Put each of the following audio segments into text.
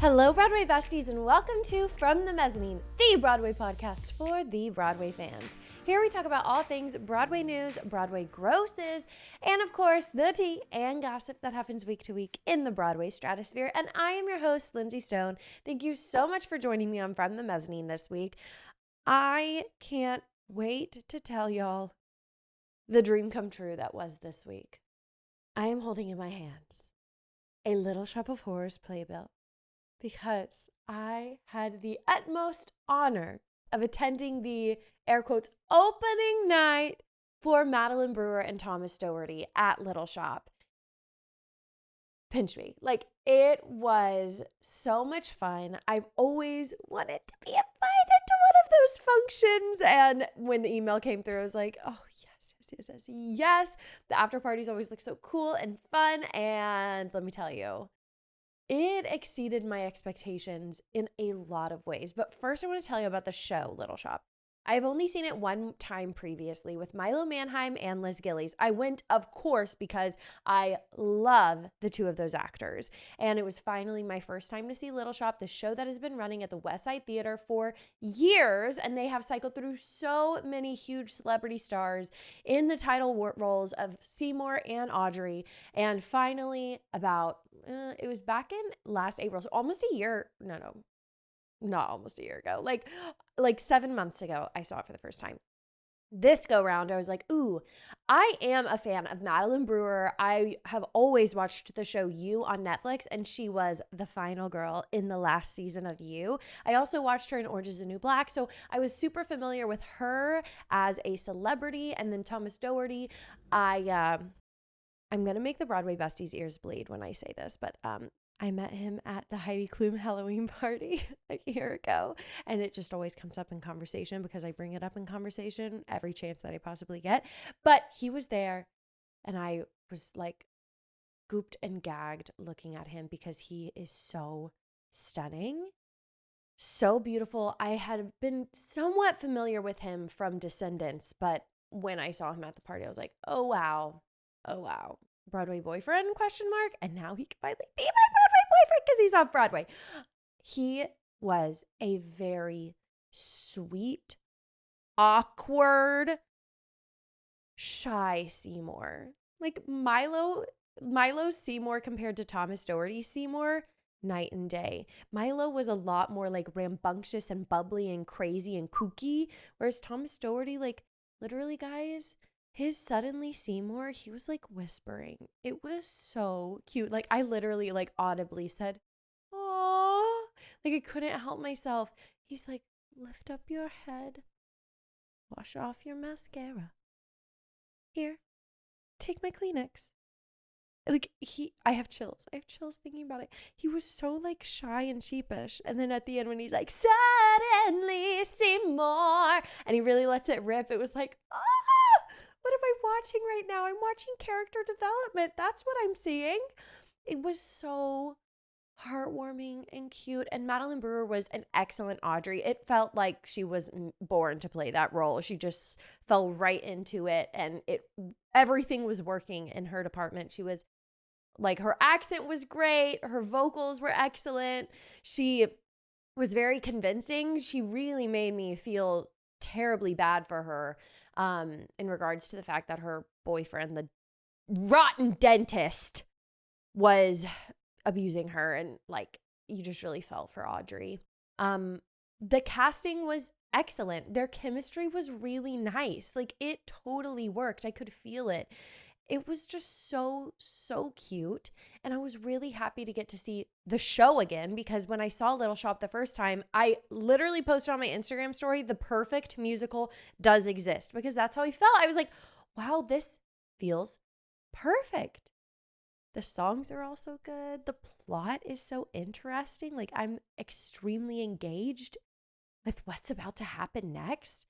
Hello, Broadway Besties, and welcome to From the Mezzanine, the Broadway podcast for the Broadway fans. Here we talk about all things Broadway news, Broadway grosses, and of course, the tea and gossip that happens week to week in the Broadway stratosphere. And I am your host, Lindsay Stone. Thank you so much for joining me on From the Mezzanine this week. I can't wait to tell y'all the dream come true that was this week. I am holding in my hands a Little Shop of Horrors playbill, because I had the utmost honor of attending the, air quotes, opening night for Madeline Brewer and Thomas Doherty at Little Shop. Pinch me. Like, it was so much fun. I've always wanted to be invited to one of those functions. And when the email came through, I was like, oh, yes. The after parties always look so cool and fun. And let me tell you, it exceeded my expectations in a lot of ways. But first, I want to tell you about the show, Little Shop. I've only seen it one time previously with Milo Manheim and Liz Gillies. I went, of course, because I love the two of those actors. And it was finally my first time to see Little Shop, the show that has been running at the West Side Theater for years. And they have cycled through so many huge celebrity stars in the title roles of Seymour and Audrey. And finally, it was back in last April, so almost a year. Not almost a year ago, like 7 months ago, I saw it for the first time. This go round, I was like, ooh, I am a fan of Madeline Brewer. I have always watched the show You on Netflix, and she was the final girl in the last season of You. I also watched her in Orange is the New Black, so I was super familiar with her as a celebrity. And then Thomas Doherty, I'm going to make the Broadway Besties ears bleed when I say this, but I met him at the Heidi Klum Halloween party a year ago, and it just always comes up in conversation because I bring it up in conversation every chance that I possibly get. But he was there, and I was like gooped and gagged looking at him because he is so stunning, so beautiful. I had been somewhat familiar with him from Descendants, but when I saw him at the party, I was like, oh wow. Broadway boyfriend, ? And now he can finally be my Broadway boyfriend because he's off Broadway. He was a very sweet, awkward, shy Seymour. Like Milo Seymour compared to Thomas Doherty Seymour, night and day. Milo was a lot more like rambunctious and bubbly and crazy and kooky, whereas Thomas Doherty, like, literally, guys, his suddenly Seymour, he was like whispering. It was so cute. Like, I literally like audibly said, "Aw," like I couldn't help myself. He's like, lift up your head, wash off your mascara. Here, take my Kleenex. Like, I have chills. I have chills thinking about it. He was so like shy and sheepish. And then at the end when he's like, suddenly Seymour, and he really lets it rip, it was like, what am I watching right now? I'm watching character development. That's what I'm seeing. It was so heartwarming and cute. And Madeline Brewer was an excellent Audrey. It felt like she was born to play that role. She just fell right into it, and everything was working in her department. She was like, her accent was great. Her vocals were excellent. She was very convincing. She really made me feel terribly bad for her in regards to the fact that her boyfriend, the rotten dentist, was abusing her, and like, you just really felt for Audrey. The casting was excellent. Their chemistry was really nice. Like, it totally worked. I could feel it. It was just so cute. And I was really happy to get to see the show again, because when I saw Little Shop the first time, I literally posted on my Instagram story, the perfect musical does exist, because that's how I felt. I was like, wow, this feels perfect. The songs are also good. The plot is so interesting. Like, I'm extremely engaged with what's about to happen next.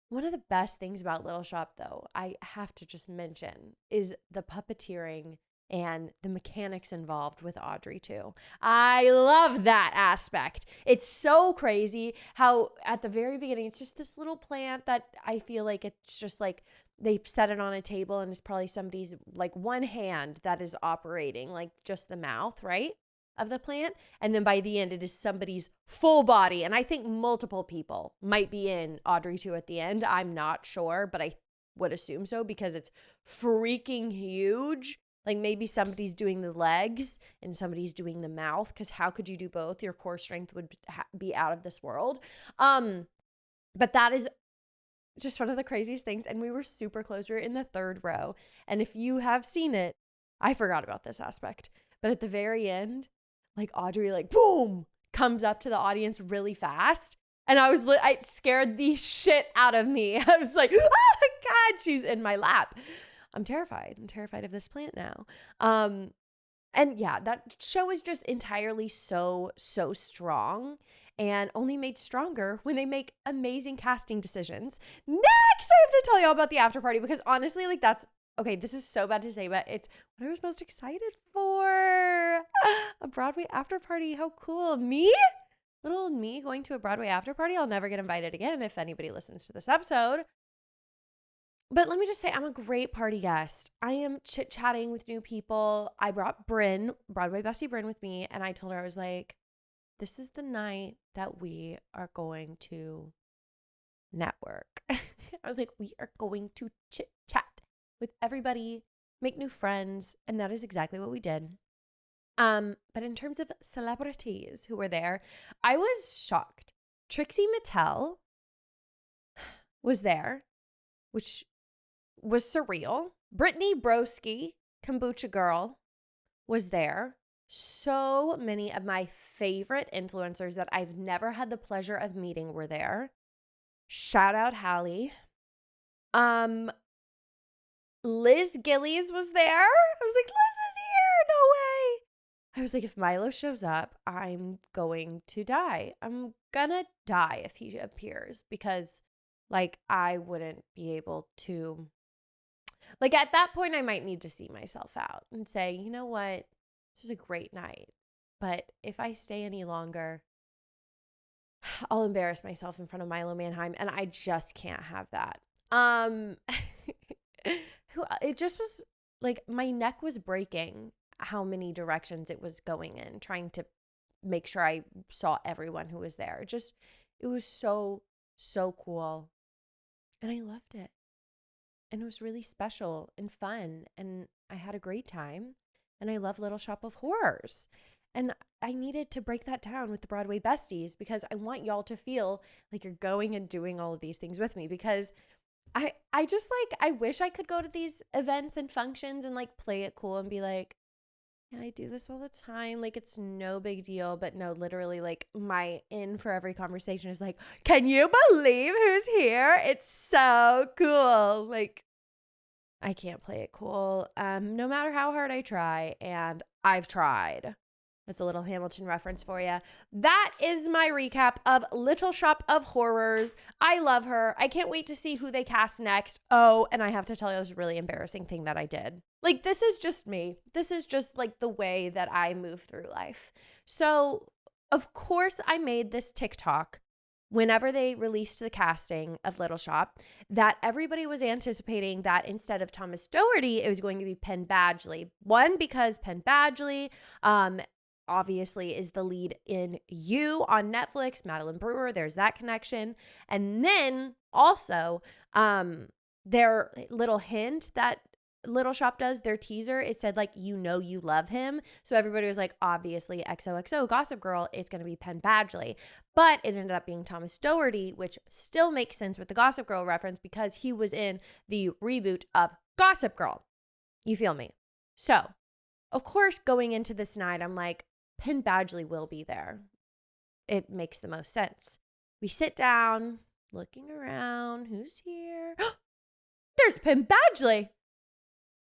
One of the best things about Little Shop, though, I have to just mention, is the puppeteering and the mechanics involved with Audrey, too. I love that aspect. It's so crazy how at the very beginning, it's just this little plant that I feel like it's just like they set it on a table and it's probably somebody's like one hand that is operating, like just the mouth, right? of the plant. And then by the end, it is somebody's full body. And I think multiple people might be in Audrey 2 at the end. I'm not sure, but I would assume so because it's freaking huge. Like maybe somebody's doing the legs and somebody's doing the mouth, because how could you do both? Your core strength would be out of this world. But that is just one of the craziest things. And we were super close. We were in the third row. And if you have seen it, I forgot about this aspect. But at the very end, like Audrey, like boom, comes up to the audience really fast. And it scared the shit out of me. I was like, oh my God, she's in my lap. I'm terrified. I'm terrified of this plant now. And yeah, that show is just entirely so strong and only made stronger when they make amazing casting decisions. Next, I have to tell y'all about the after party because honestly, like okay, this is so bad to say, but it's what I was most excited for. A Broadway after party. How cool. Me? Little old me going to a Broadway after party. I'll never get invited again if anybody listens to this episode. But let me just say, I'm a great party guest. I am chit-chatting with new people. I brought Bryn, Broadway Bestie Bryn, with me, and I told her, I was like, this is the night that we are going to network. I was like, we are going to chit-chat with everybody, make new friends, and that is exactly what we did. But in terms of celebrities who were there, I was shocked. Trixie Mattel was there, which was surreal. Brittany Broski, Kombucha Girl, was there. So many of my favorite influencers that I've never had the pleasure of meeting were there. Shout out Hallie. Liz Gillies was there. I was like, Liz is here. No way. I was like, if Milo shows up, I'm going to die. I'm gonna die if he appears because like I wouldn't be able to, like at that point I might need to see myself out and say, you know what, this is a great night, but if I stay any longer, I'll embarrass myself in front of Milo Manheim and I just can't have that. It just was like my neck was breaking how many directions it was going in, trying to make sure I saw everyone who was there. It was so cool. And I loved it. And it was really special and fun. And I had a great time. And I love Little Shop of Horrors. And I needed to break that down with the Broadway Besties because I want y'all to feel like you're going and doing all of these things with me because I just like, I wish I could go to these events and functions and like play it cool and be like, yeah, I do this all the time. Like, it's no big deal. But no, literally, like, my in for every conversation is like, can you believe who's here? It's so cool. Like, I can't play it cool. No matter how hard I try. And I've tried. That's a little Hamilton reference for you. That is my recap of Little Shop of Horrors. I love her. I can't wait to see who they cast next. Oh, and I have to tell you this really embarrassing thing that I did. Like, this is just me. This is just like the way that I move through life. So, of course, I made this TikTok whenever they released the casting of Little Shop that everybody was anticipating that instead of Thomas Doherty, it was going to be Penn Badgley. One, because Penn Badgley, obviously is the lead in You on Netflix, Madeline Brewer, there's that connection. And then also their little hint that Little Shop does, their teaser, it said like, you know you love him. So everybody was like, obviously XOXO Gossip Girl, it's going to be Penn Badgley. But it ended up being Thomas Doherty, which still makes sense with the Gossip Girl reference because he was in the reboot of Gossip Girl. You feel me? So, of course, going into this night, I'm like, Penn Badgley will be there. It makes the most sense. We sit down, looking around. Who's here? There's Penn Badgley.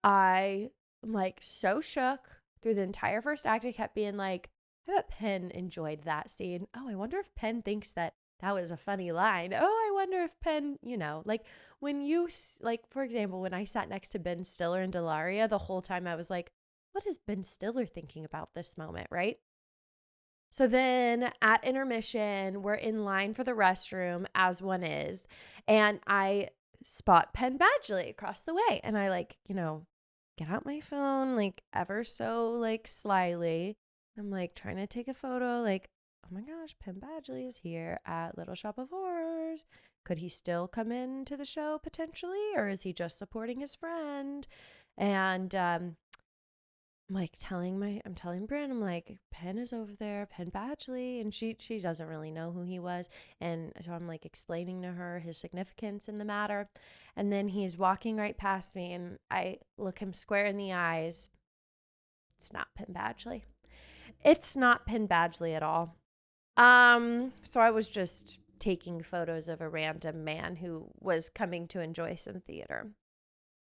I am like so shook through the entire first act. I kept being like, I bet Penn enjoyed that scene. Oh, I wonder if Penn thinks that was a funny line. Oh, I wonder if Penn, like when you, like, for example, when I sat next to Ben Stiller and Delaria, the whole time I was like, what is Ben Stiller thinking about this moment, right? So then at intermission, we're in line for the restroom, as one is, and I spot Penn Badgley across the way. And I get out my phone, like ever so like slyly, I'm like trying to take a photo, like, oh my gosh, Penn Badgley is here at Little Shop of Horrors. Could he still come in to the show potentially, or is he just supporting his friend? And I'm like I'm telling Bryn, I'm like, Penn is over there, Penn Badgley, and she doesn't really know who he was. And so I'm like explaining to her his significance in the matter. And then he's walking right past me, and I look him square in the eyes. It's not Penn Badgley. It's not Penn Badgley at all. So I was just taking photos of a random man who was coming to enjoy some theater.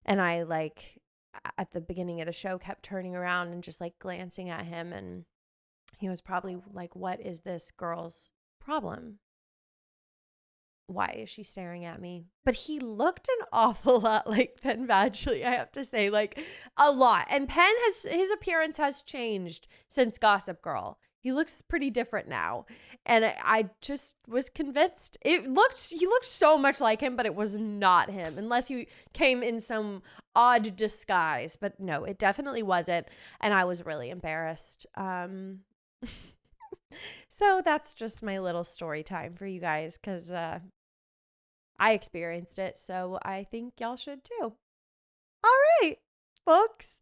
And I like at the beginning of the show kept turning around and just like glancing at him, and he was probably like, what is this girl's problem? Why is she staring at me? But he looked an awful lot like Penn Badgley, I have to say, like a lot. And his appearance has changed since Gossip Girl. He looks pretty different now. And I just was convinced he looked so much like him, but it was not him, unless he came in some odd disguise. But no, it definitely wasn't. And I was really embarrassed. So that's just my little story time for you guys, because I experienced it. So I think y'all should too. All right, folks.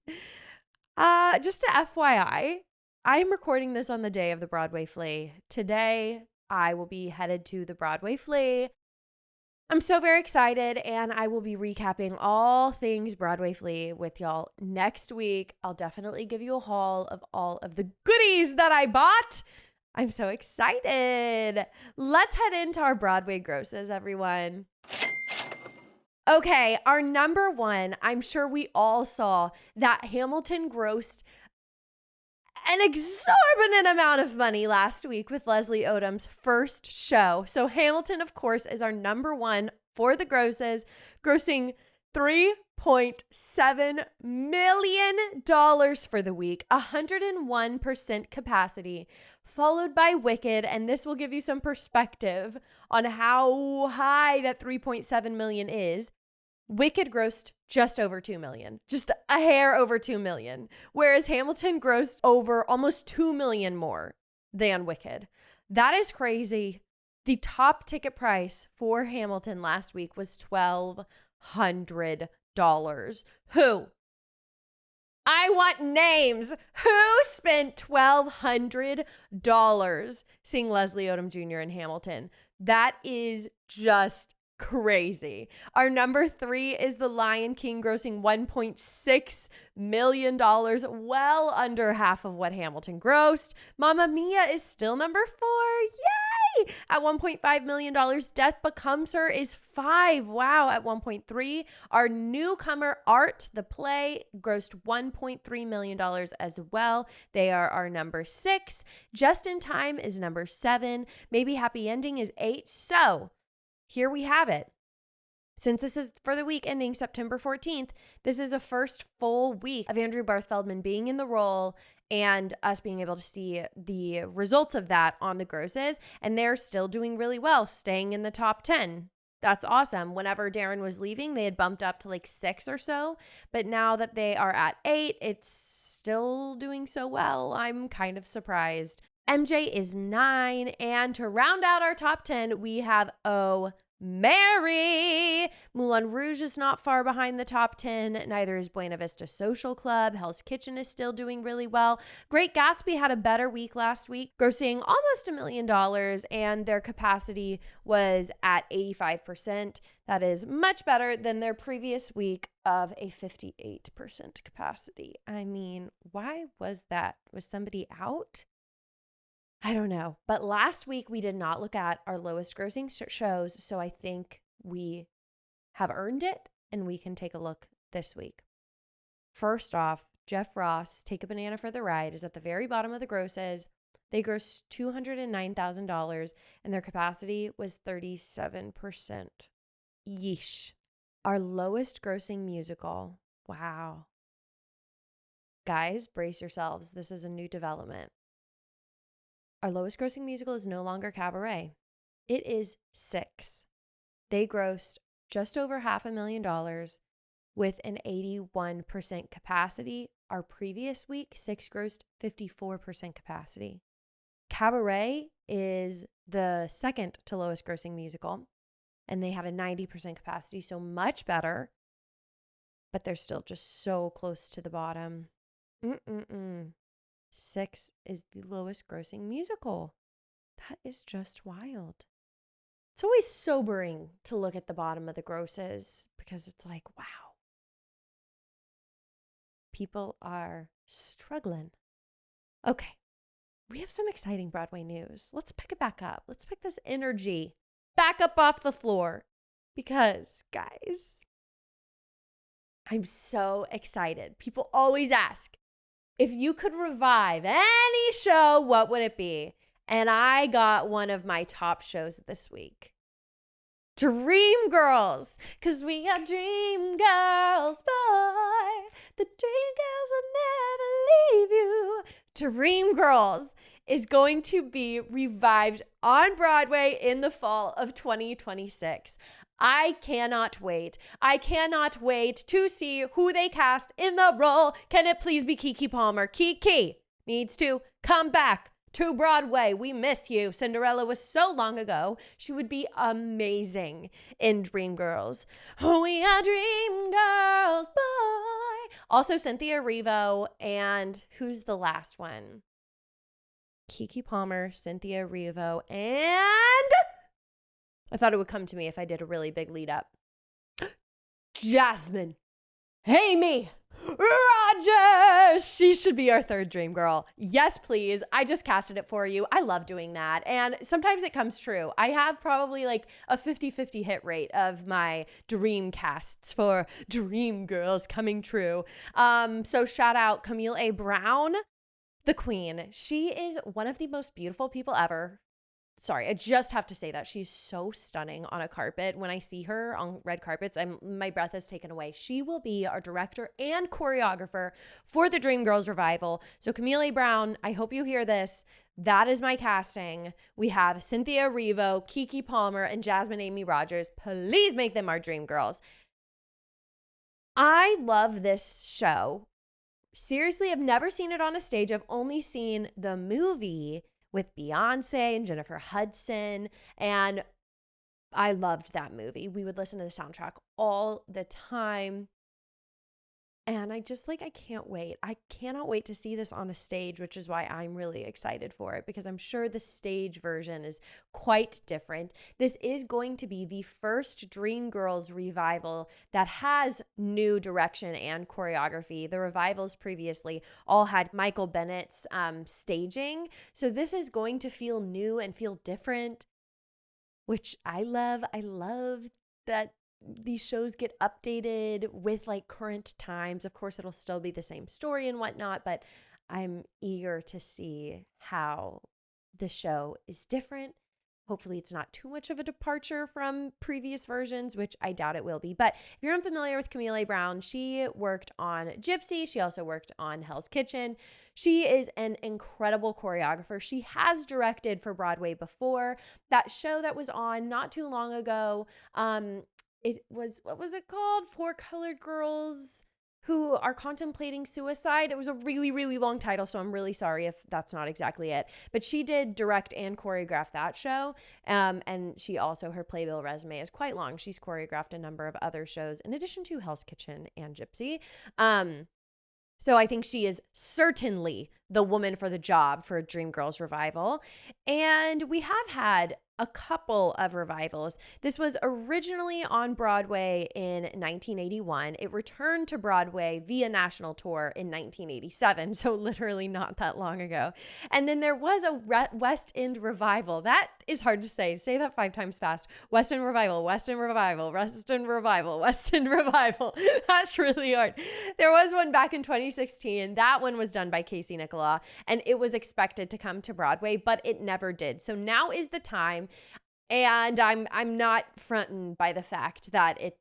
Just a FYI, I'm recording this on the day of the Broadway Flea. Today, I will be headed to the Broadway Flea. I'm so very excited, and I will be recapping all things Broadway Flea with y'all next week. I'll definitely give you a haul of all of the goodies that I bought. I'm so excited. Let's head into our Broadway grosses, everyone. Okay, our number one, I'm sure we all saw that Hamilton grossed an exorbitant amount of money last week with Leslie Odom's first show. So Hamilton, of course, is our number one for the grosses, grossing $3.7 million for the week, 101% capacity, followed by Wicked. And this will give you some perspective on how high that 3.7 million is. Wicked grossed just over 2 million, just a hair over 2 million, whereas Hamilton grossed over almost 2 million more than Wicked. That is crazy. The top ticket price for Hamilton last week was $1,200. Who? I want names. Who spent $1,200 seeing Leslie Odom Jr. in Hamilton? That is just crazy. Our number 3 is The Lion King, grossing $1.6 million, well under half of what Hamilton grossed. Mamma Mia is still number 4. Yay! At $1.5 million. Death Becomes Her is 5. Wow, at 1.3. Our newcomer Art, the play, grossed $1.3 million as well. They are our number 6. Just in Time is number 7. Maybe Happy Ending is 8. So here we have it. Since this is for the week ending September 14th, this is a first full week of Andrew Barth Feldman being in the role and us being able to see the results of that on the grosses. And they're still doing really well, staying in the top 10. That's awesome. Whenever Darren was leaving, they had bumped up to like 6 or so. But now that they are at 8, it's still doing so well. I'm kind of surprised. MJ is 9. And to round out our top 10, we have Oh Mary. Moulin Rouge is not far behind the top 10. Neither is Buena Vista Social Club. Hell's Kitchen is still doing really well. Great Gatsby had a better week last week, grossing almost $1 million, and their capacity was at 85%. That is much better than their previous week of a 58% capacity. I mean, why was that? Was somebody out? I don't know. But last week we did not look at our lowest grossing shows, so I think we have earned it and we can take a look this week. First off, Jeff Ross, Take a Banana for the Ride, is at the very bottom of the grosses. They grossed $209,000 and their capacity was 37%. Yeesh. Our lowest grossing musical. Wow. Guys, brace yourselves. This is a new development. Our lowest grossing musical is no longer Cabaret. It is 6. They grossed just over $500,000 with an 81% capacity, our previous week, 6 grossed 54% capacity. Cabaret is the second to lowest grossing musical, and they had a 90% capacity, so much better, but they're still just so close to the bottom. 6 is the lowest grossing musical. That is just wild. It's always sobering to look at the bottom of the grosses because it's like, wow, people are struggling. Okay, we have some exciting Broadway news. Let's pick it back up. Let's pick this energy back up off the floor because, guys, I'm so excited. People always ask, if you could revive any show, what would it be? And I got one of my top shows this week. Dreamgirls. Because we are Dreamgirls, boy. The Dreamgirls will never leave you. Dreamgirls is going to be revived on Broadway in the fall of 2026. I cannot wait. I cannot wait to see who they cast in the role. Can it please be Keke Palmer? Keke needs to come back to Broadway. We miss you. Cinderella was so long ago. She would be amazing in Dreamgirls. We are Dreamgirls, boy. Also Cynthia Erivo, and who's the last one? Keke Palmer, Cynthia Erivo, and I thought it would come to me if I did a really big lead up. Jasmine Amy Rogers. She should be our third dream girl. Yes, please. I just casted it for you. I love doing that. And sometimes it comes true. I have probably like a 50-50 hit rate of my dream casts for Dreamgirls coming true. So shout out Camille A. Brown, the queen. She is one of the most beautiful people ever. Sorry, I just have to say that she's so stunning on a carpet. When I see her on red carpets, my breath is taken away. She will be our director and choreographer for the Dreamgirls revival. So Camille A. Brown, I hope you hear this. That is my casting. We have Cynthia Erivo, Keke Palmer, and Jasmine Amy Rogers. Please make them our Dreamgirls. I love this show. Seriously, I've never seen it on a stage. I've only seen the movie with Beyonce and Jennifer Hudson, and I loved that movie. We would listen to the soundtrack all the time, and I can't wait. I cannot wait to see this on a stage, which is why I'm really excited for it, because I'm sure the stage version is quite different. This is going to be the first Dreamgirls revival that has new direction and choreography. The revivals previously all had Michael Bennett's staging, so this is going to feel new and feel different, which I love. I love that these shows get updated with like current times. Of course, it'll still be the same story and whatnot, but I'm eager to see how the show is different. Hopefully it's not too much of a departure from previous versions, which I doubt it will be. But if you're unfamiliar with Camille A. Brown, she worked on Gypsy. She also worked on Hell's Kitchen. She is an incredible choreographer. She has directed for Broadway before. That show that was on not too long ago, it was, what was it called? 4 Colored Girls who are contemplating suicide. It was a really, really long title, so I'm really sorry if that's not exactly it. But she did direct and choreograph that show. And she also, her playbill resume is quite long. She's choreographed a number of other shows in addition to Hell's Kitchen and Gypsy. So I think she is certainly the woman for the job for Dreamgirls revival. And we have had a couple of revivals. This was originally on Broadway in 1981. It returned to Broadway via national tour in 1987, so literally not that long ago. And then there was a West End revival. That is hard to say. Say that 5 times fast. West End revival, West End revival, West End revival, West End revival. That's really hard. There was one back in 2016. That one was done by Casey Nicola, and it was expected to come to Broadway, but it never did. So now is the time. And I'm not fronting by the fact that it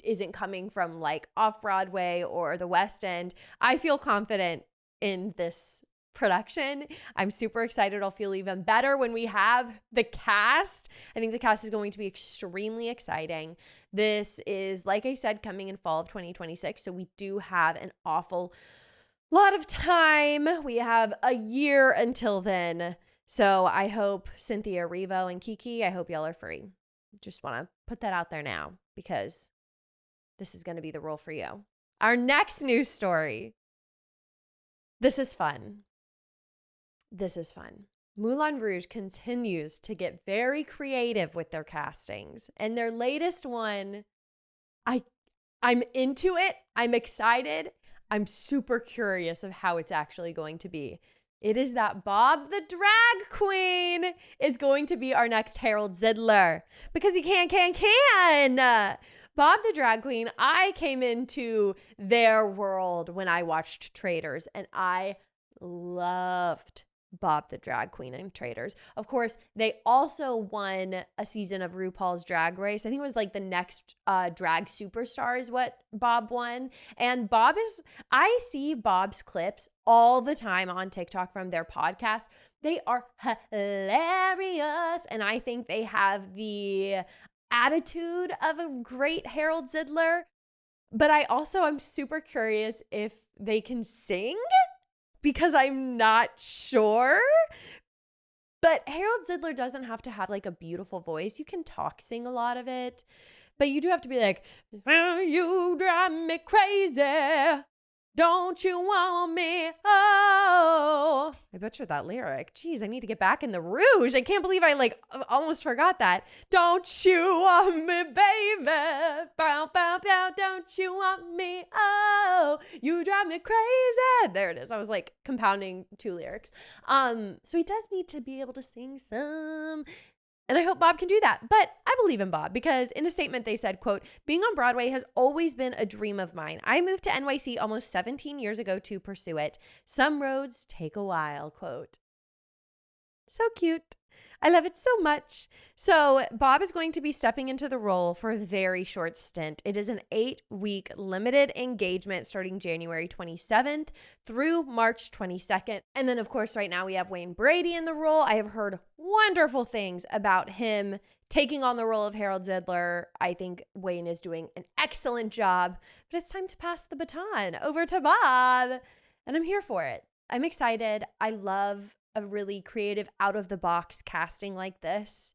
isn't coming from like off Broadway or the West End. I feel confident in this production. I'm super excited. I'll feel even better when we have the cast. I think the cast is going to be extremely exciting. This is, like I said, coming in fall of 2026. So we do have an awful lot of time. We have a year until then. So I hope Cynthia, Revo, and Kiki, I hope y'all are free. Just want to put that out there now because this is going to be the role for you. Our next news story. This is fun. Moulin Rouge continues to get very creative with their castings. And their latest one, I'm into it. I'm excited. I'm super curious of how it's actually going to be. It is that Bob the drag queen is going to be our next Harold Zidler because he can. Bob the drag queen, I came into their world when I watched Traitors, and I loved Bob the drag queen and Traitors. Of course, they also won a season of RuPaul's Drag Race. I think it was like the next drag superstar is what Bob won. And I see Bob's clips all the time on TikTok from their podcast. They are hilarious. And I think they have the attitude of a great Harold Zidler. But I'm super curious if they can sing, because I'm not sure. But Harold Zidler doesn't have to have like a beautiful voice. You can sing a lot of it. But you do have to be like, you drive me crazy. Don't you want me? Oh, I butchered that lyric. Jeez, I need to get back in the Rouge. I can't believe I almost forgot that. Don't you want me, baby? Bow, bow, bow. Don't you want me? Oh, you drive me crazy. There it is. I was like compounding two lyrics. So he does need to be able to sing some. And I hope Bob can do that. But I believe in Bob because in a statement they said, quote, being on Broadway has always been a dream of mine. I moved to NYC almost 17 years ago to pursue it. Some roads take a while, quote. So cute. I love it so much. So Bob is going to be stepping into the role for a very short stint. It is an 8-week limited engagement starting January 27th through March 22nd. And then, of course, right now we have Wayne Brady in the role. I have heard wonderful things about him taking on the role of Harold Zidler. I think Wayne is doing an excellent job, but it's time to pass the baton over to Bob. And I'm here for it. I'm excited. I love a really creative out-of-the-box casting like this.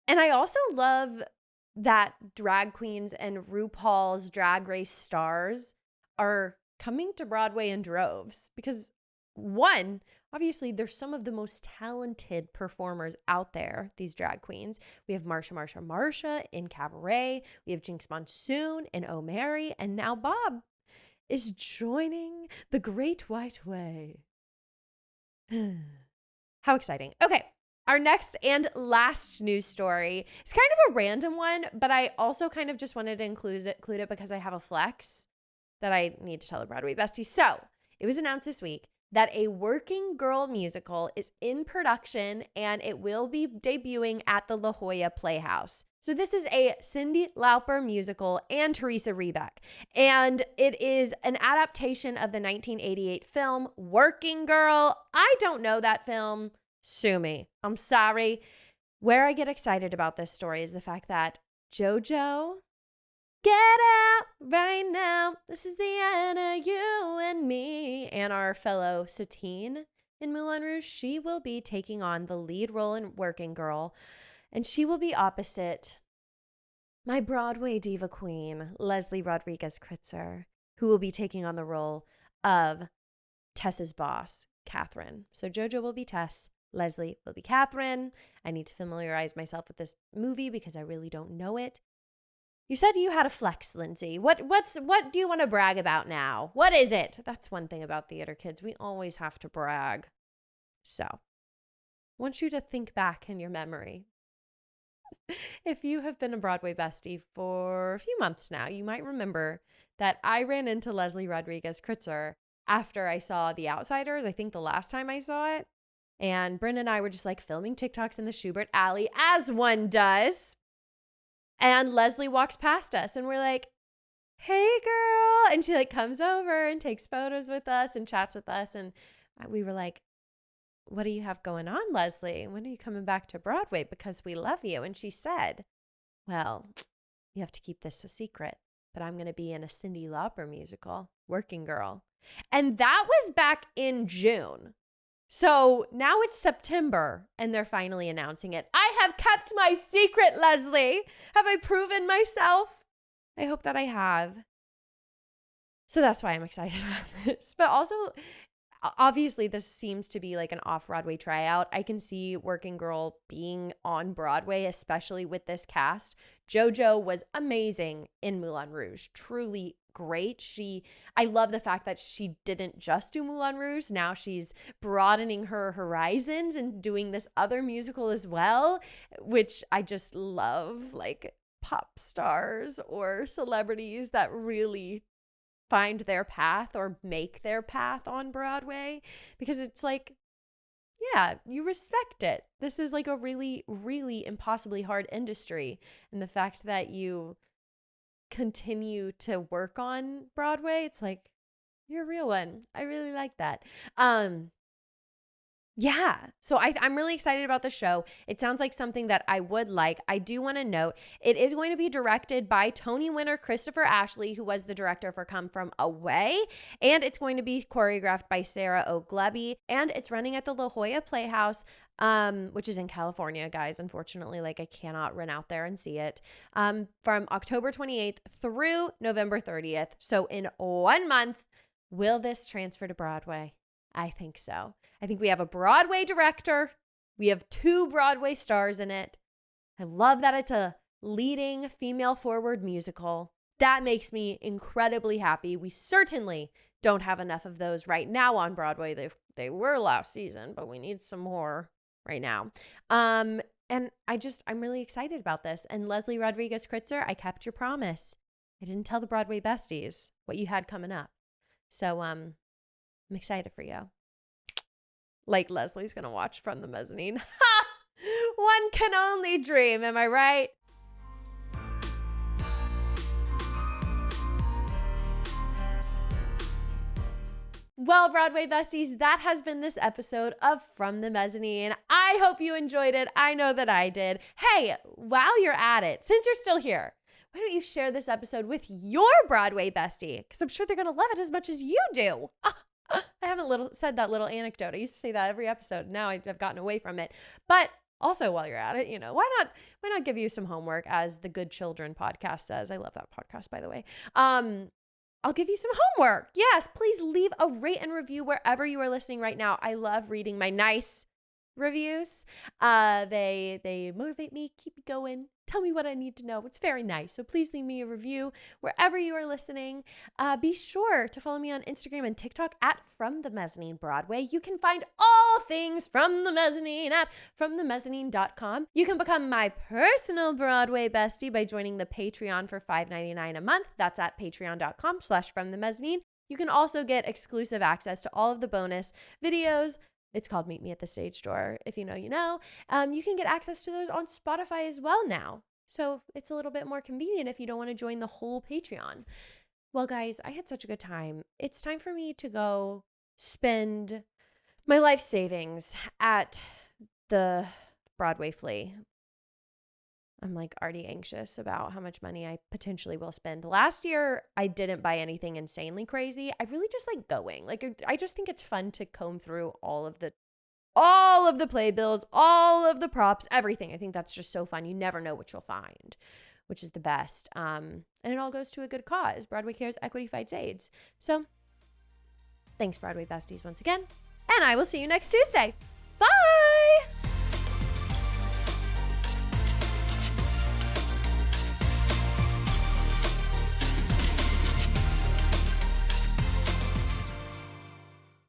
And I also love that drag queens and RuPaul's Drag Race stars are coming to Broadway in droves because, one, obviously there's some of the most talented performers out there, these drag queens. We have Marsha in Cabaret. We have Jinx Monsoon in Oh Mary. And now Bob is joining the Great White Way. How exciting. Okay, our next and last news story is kind of a random one, but I also kind of just wanted to include it because I have a flex that I need to tell the Broadway Besties. So it was announced this week that a working girl musical is in production and it will be debuting at the La Jolla Playhouse. So this is a Cyndi Lauper musical and Teresa Rebeck. And it is an adaptation of the 1988 film Working Girl. I don't know that film. Sue me. I'm sorry. Where I get excited about this story is the fact that JoJo, get out right now. This is the end of you and me. And our fellow Satine in Moulin Rouge, she will be taking on the lead role in Working Girl. And she will be opposite my Broadway diva queen, Leslie Rodriguez Kritzer, who will be taking on the role of Tess's boss, Catherine. So JoJo will be Tess. Leslie will be Catherine. I need to familiarize myself with this movie because I really don't know it. You said you had a flex, Lindsay. What do you want to brag about now? What is it? That's one thing about theater kids. We always have to brag. So, I want you to think back in your memory. If you have been a Broadway bestie for a few months now, you might remember that I ran into Leslie Rodriguez Kritzer after I saw The Outsiders, I think the last time I saw it. And Bryn and I were just like filming TikToks in the Schubert Alley, as one does. And Leslie walks past us and we're like, hey girl. And she like comes over and takes photos with us and chats with us. And we were like, what do you have going on, Leslie? When are you coming back to Broadway? Because we love you. And she said, well, you have to keep this a secret, that I'm going to be in a Cyndi Lauper musical, Working Girl. And that was back in June. So now it's September and they're finally announcing it. I have kept my secret, Leslie. Have I proven myself? I hope that I have. So that's why I'm excited about this. But also, obviously, this seems to be like an off-Broadway tryout. I can see Working Girl being on Broadway, especially with this cast. JoJo was amazing in Moulin Rouge. Truly great. I love the fact that she didn't just do Moulin Rouge. Now she's broadening her horizons and doing this other musical as well, which I just love, like pop stars or celebrities that really find their path or make their path on Broadway, because it's like, yeah, you respect it. This is like a really, really impossibly hard industry. And the fact that you continue to work on Broadway, it's like, you're a real one. I really like that. Yeah, so I'm really excited about the show. It sounds like something that I would like. I do want to note, it is going to be directed by Tony winner Christopher Ashley, who was the director for Come From Away, and it's going to be choreographed by Sarah O'Glebby, and it's running at the La Jolla Playhouse, which is in California, guys. Unfortunately, like I cannot run out there and see it, from October 28th through November 30th. So in 1 month, will this transfer to Broadway? I think so. I think we have a Broadway director. We have 2 Broadway stars in it. I love that it's a leading female-forward musical. That makes me incredibly happy. We certainly don't have enough of those right now on Broadway. They were last season, but we need some more right now. And I'm really excited about this. And Leslie Rodriguez Kritzer, I kept your promise. I didn't tell the Broadway Besties what you had coming up. So, I'm excited for you. Like Leslie's going to watch From the Mezzanine. Ha! One can only dream, am I right? Well, Broadway Besties, that has been this episode of From the Mezzanine. I hope you enjoyed it. I know that I did. Hey, while you're at it, since you're still here, why don't you share this episode with your Broadway bestie? Because I'm sure they're going to love it as much as you do. I haven't said that little anecdote. I used to say that every episode. Now I've gotten away from it. But also, while you're at it, why not give you some homework, as the Good Children podcast says. I love that podcast, by the way. I'll give you some homework. Yes, please leave a rate and review wherever you are listening right now. I love reading my nice reviews. They motivate me, keep me going, tell me what I need to know. It's very nice. So please leave me a review wherever you are listening. Be sure to follow me on Instagram and TikTok at From the Mezzanine Broadway. You can find all things From the Mezzanine at FromTheMezzanine.com. You can become my personal Broadway bestie by joining the Patreon for $5.99 a month. That's at patreon.com/FromTheMezzanine. You can also get exclusive access to all of the bonus videos. It's called Meet Me at the Stage Door. If you know, you know. You can get access to those on Spotify as well now. So it's a little bit more convenient if you don't want to join the whole Patreon. Well, guys, I had such a good time. It's time for me to go spend my life savings at the Broadway Flea. I'm like already anxious about how much money I potentially will spend. Last year, I didn't buy anything insanely crazy. I really just like going. Like, I just think it's fun to comb through all of the playbills, all of the props, everything. I think that's just so fun. You never know what you'll find, which is the best. And it all goes to a good cause. Broadway Cares, Equity Fights AIDS. So thanks, Broadway Besties, once again. And I will see you next Tuesday. Bye!